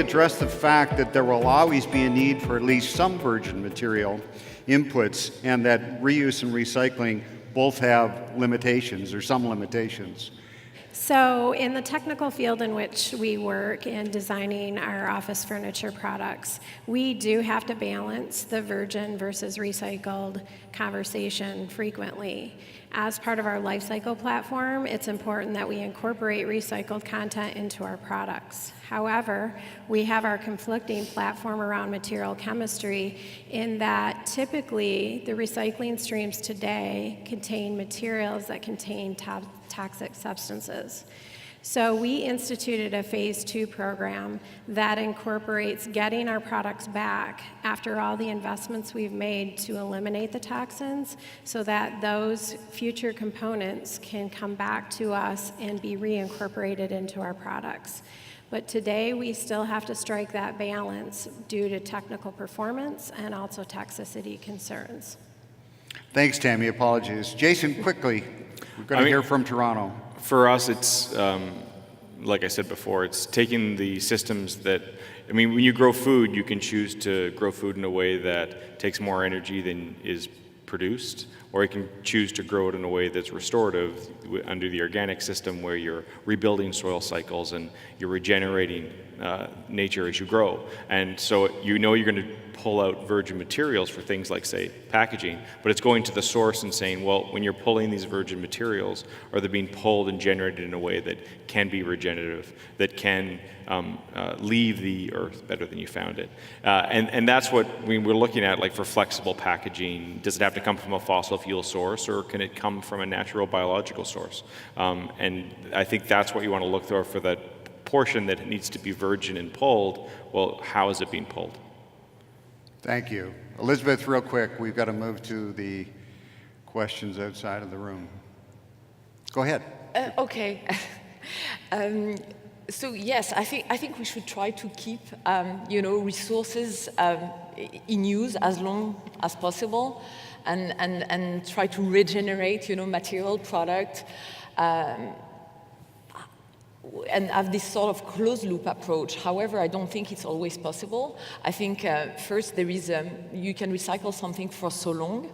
address the fact that there will always be a need for at least some virgin material inputs, and that reuse and recycling both have limitations, or some limitations? So in the technical field in which we work in designing our office furniture products, we do have to balance the virgin versus recycled conversation frequently. As part of our life cycle platform, it's important that we incorporate recycled content into our products. However, we have our conflicting platform around material chemistry in that typically the recycling streams today contain materials that contain toxic substances. So we instituted a phase 2 program that incorporates getting our products back after all the investments we've made to eliminate the toxins, so that those future components can come back to us and be reincorporated into our products. But today we still have to strike that balance due to technical performance and also toxicity concerns. Thanks, Tammy. Apologies. Jason, quickly, we're going to hear from Toronto. For us, it's, like I said before, it's taking the systems that, I mean, when you grow food, you can choose to grow food in a way that takes more energy than is produced, or you can choose to grow it in a way that's restorative under the organic system, where you're rebuilding soil cycles and you're regenerating nature as you grow. And so you know you're going to pull out virgin materials for things like, say, packaging, but it's going to the source and saying, well, when you're pulling these virgin materials, are they being pulled and generated in a way that can be regenerative, that can leave the earth better than you found it? And that's what we're looking at, like for flexible packaging. Does it have to come from a fossil fuel source, or can it come from a natural biological source? And I think that's what you want to look for that portion that needs to be virgin and pulled. Well, how is it being pulled? Thank you. Elizabeth, real quick, we've got to move to the questions outside of the room. Go ahead. Okay. So yes, I think we should try to keep resources in use as long as possible, and try to regenerate material product. And have this sort of closed loop approach. However, I don't think it's always possible. I think first there is, you can recycle something for so long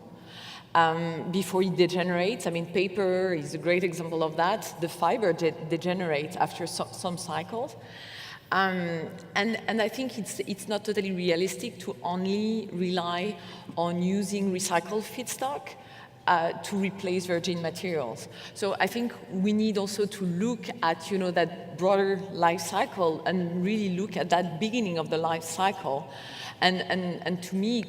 before it degenerates. I mean, paper is a great example of that. The fiber degenerates after some cycles. And I think it's not totally realistic to only rely on using recycled feedstock to replace virgin materials. So I think we need also to look at that broader life cycle and really look at that beginning of the life cycle. And to me,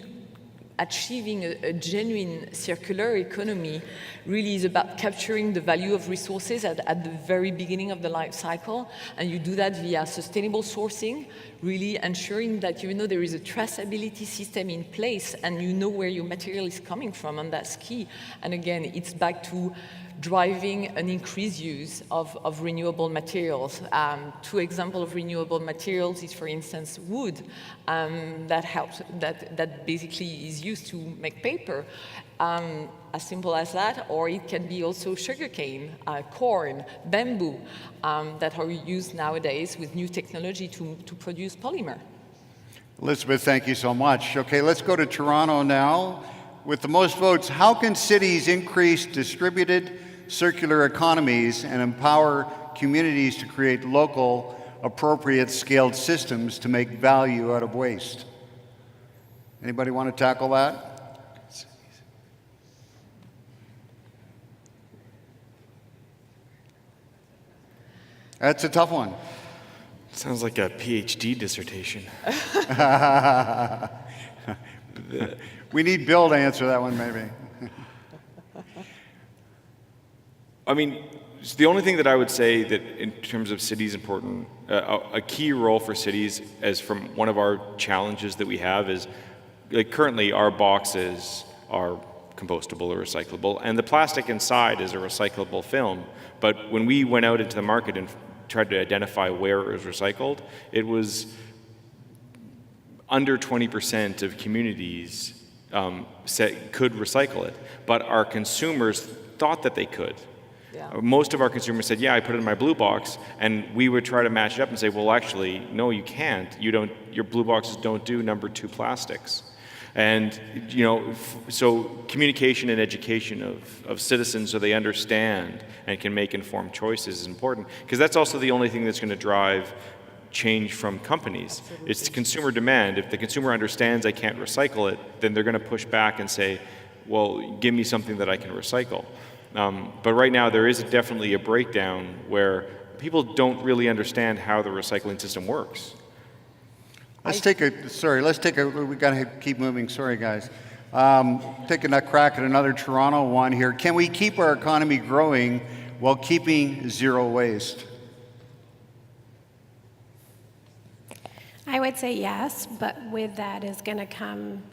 achieving a genuine circular economy really is about capturing the value of resources at the very beginning of the life cycle. And you do that via sustainable sourcing, really ensuring that there is a traceability system in place and you know where your material is coming from, and that's key. And again, it's back to driving an increased use of renewable materials. 2 examples of renewable materials is, for instance, wood that basically is used to make paper. As simple as that, or it can be also sugarcane, corn, bamboo that are used nowadays with new technology to produce polymer. Elizabeth, thank you so much. Okay, let's go to Toronto now. With the most votes, how can cities increase distributed circular economies and empower communities to create local, appropriate scaled systems to make value out of waste? Anybody want to tackle that? That's a tough one. Sounds like a PhD dissertation. We need Bill to answer that one, maybe. I mean, the only thing that I would say that in terms of cities important, a key role for cities, as from one of our challenges that we have, is like currently our boxes are compostable or recyclable, and the plastic inside is a recyclable film. But when we went out into the market and tried to identify where it was recycled, it was under 20% of communities could recycle it, but our consumers thought that they could. Yeah. Most of our consumers said, yeah, I put it in my blue box, and we would try to match it up and say, well, actually, no, you can't. Your blue boxes don't do number 2 plastics. And, so communication and education of citizens so they understand and can make informed choices is important, because that's also the only thing that's going to drive change from companies. Absolutely. It's consumer demand. If the consumer understands I can't recycle it, then they're going to push back and say, well, give me something that I can recycle. But right now there is definitely a breakdown where people don't really understand how the recycling system works. Let's take a, we got to keep moving, sorry guys. Taking a crack at another Toronto one here. Can we keep our economy growing while keeping zero waste? I would say yes, but with that is going to come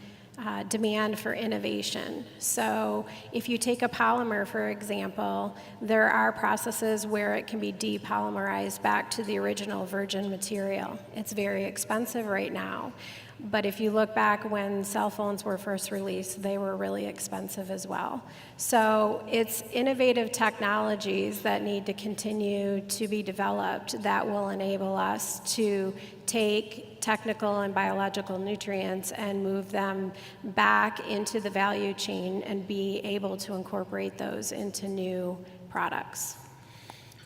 demand for innovation. So if you take a polymer, for example, there are processes where it can be depolymerized back to the original virgin material. It's very expensive right now. But if you look back when cell phones were first released, they were really expensive as well. So it's innovative technologies that need to continue to be developed that will enable us to take technical and biological nutrients and move them back into the value chain and be able to incorporate those into new products.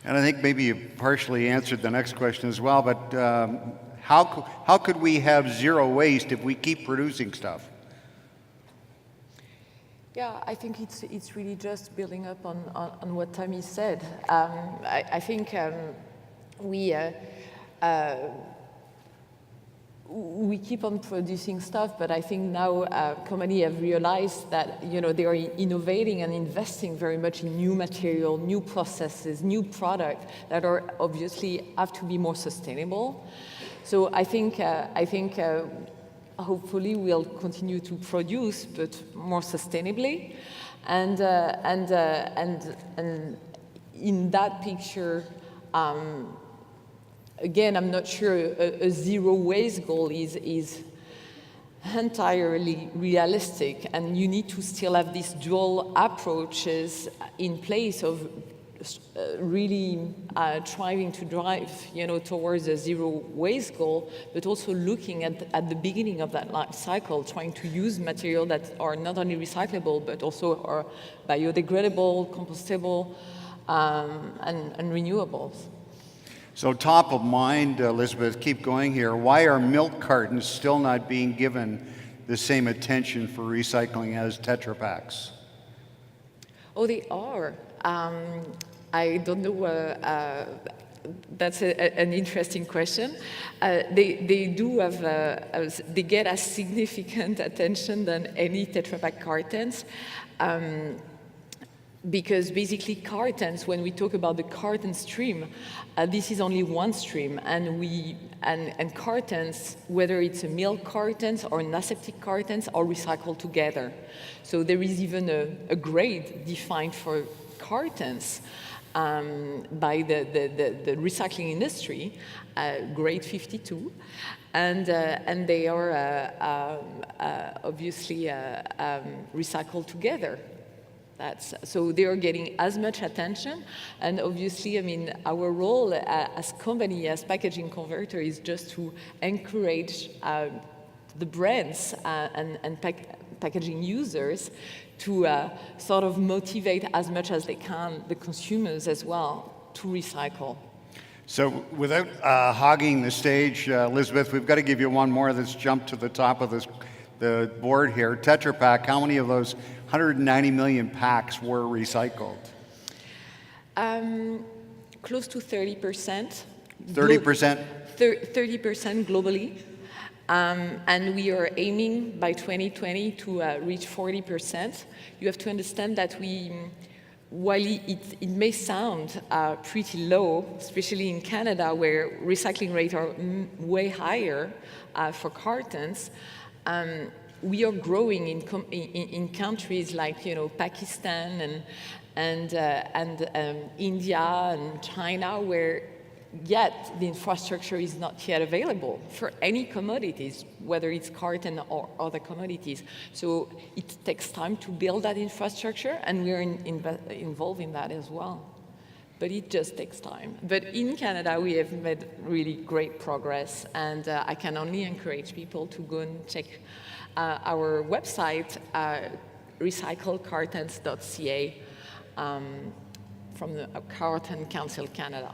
And I think maybe you partially answered the next question as well, but how could we have zero waste if we keep producing stuff? Yeah, I think it's really just building up on what Tammy said. I think we keep on producing stuff, but I think now companies have realized that they are innovating and investing very much in new material, new processes, new products that are obviously have to be more sustainable. So I think hopefully we'll continue to produce, but more sustainably, and in that picture. Again, I'm not sure a zero waste goal is entirely realistic, and you need to still have these dual approaches in place of really trying to drive, towards a zero waste goal, but also looking at the beginning of that life cycle, trying to use material that are not only recyclable, but also are biodegradable, compostable, and renewables. So top of mind, Elizabeth, keep going here. Why are milk cartons still not being given the same attention for recycling as Tetra Paks? Oh, they are. I don't know. That's an interesting question. They do have. They get as significant attention than any Tetra Pak cartons. Because basically cartons, when we talk about the carton stream, this is only one stream, and cartons, whether it's a milk cartons or an aseptic cartons, are recycled together. So there is even a grade defined for cartons by the recycling industry, grade 52, and they are obviously recycled together. So they are getting as much attention, and obviously, I mean, our role as company, as packaging converter, is just to encourage the brands and packaging users to sort of motivate as much as they can the consumers as well to recycle. So without hogging the stage, Elizabeth, we've got to give you one more that's jumped to the top of the board here. Tetra Pak, how many of those 190 million packs were recycled? Close to 30%. 30%? 30% globally. And we are aiming by 2020 to reach 40%. You have to understand that while it may sound pretty low, especially in Canada, where recycling rates are way higher for cartons, we are growing in countries like Pakistan and India and China, where yet the infrastructure is not yet available for any commodities, whether it's carton or other commodities. So it takes time to build that infrastructure, and we're involved in that as well. but it just takes time. But in Canada, we have made really great progress, and I can only encourage people to go and check our website, recyclecartons.ca, from the Carton Council Canada.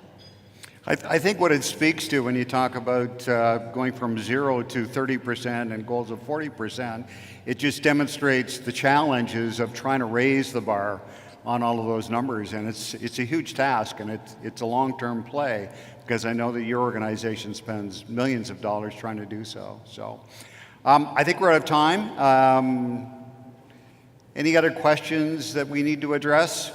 I think what it speaks to when you talk about going from 0 to 30% and goals of 40%, it just demonstrates the challenges of trying to raise the bar on all of those numbers. And it's a huge task, and it's a long-term play, because I know that your organization spends millions of dollars trying to do so. So I think we're out of time. Any other questions that we need to address?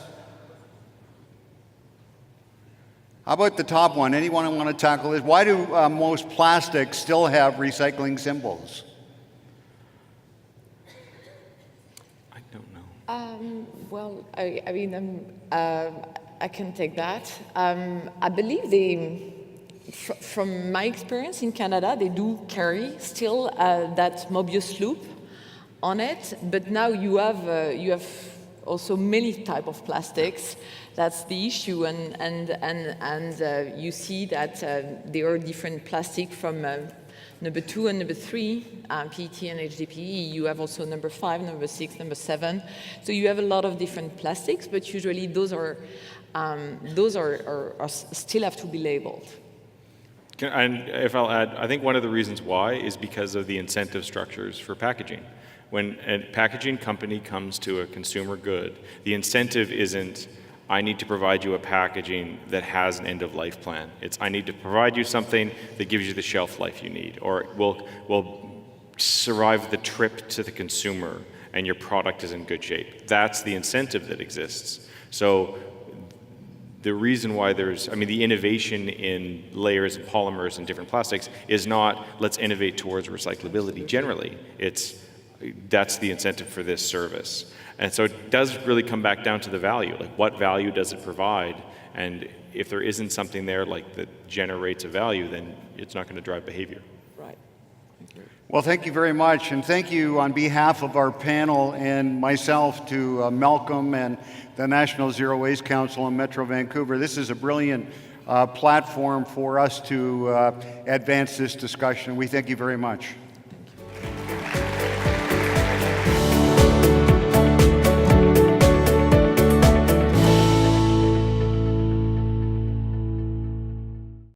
How about the top one? Anyone want to tackle this? Why do most plastics still have recycling symbols? I don't know. Well, I can take that. I believe from my experience in Canada, they do carry still that Mobius loop on it, but now you have also many type of plastics. That's the issue, and you see that there are different plastic from number 2 and number 3, PET and HDPE. You have also number 5, number 6, number 7. So you have a lot of different plastics, but usually those are still have to be labeled. And if I'll add, I think one of the reasons why is because of the incentive structures for packaging. When a packaging company comes to a consumer good, the incentive isn't, I need to provide you a packaging that has an end-of-life plan. It's, I need to provide you something that gives you the shelf life you need, or will survive the trip to the consumer and your product is in good shape. That's the incentive that exists. So the reason why the innovation in layers and polymers and different plastics is not, let's innovate towards recyclability generally. That's the incentive for this service. And so it does really come back down to the value, like what value does it provide? And if there isn't something there like that generates a value, then it's not going to drive behavior. Right. Thank you. Well, thank you very much, and thank you on behalf of our panel and myself to Malcolm and the National Zero Waste Council in Metro Vancouver. This is a brilliant platform for us to advance this discussion. We thank you very much.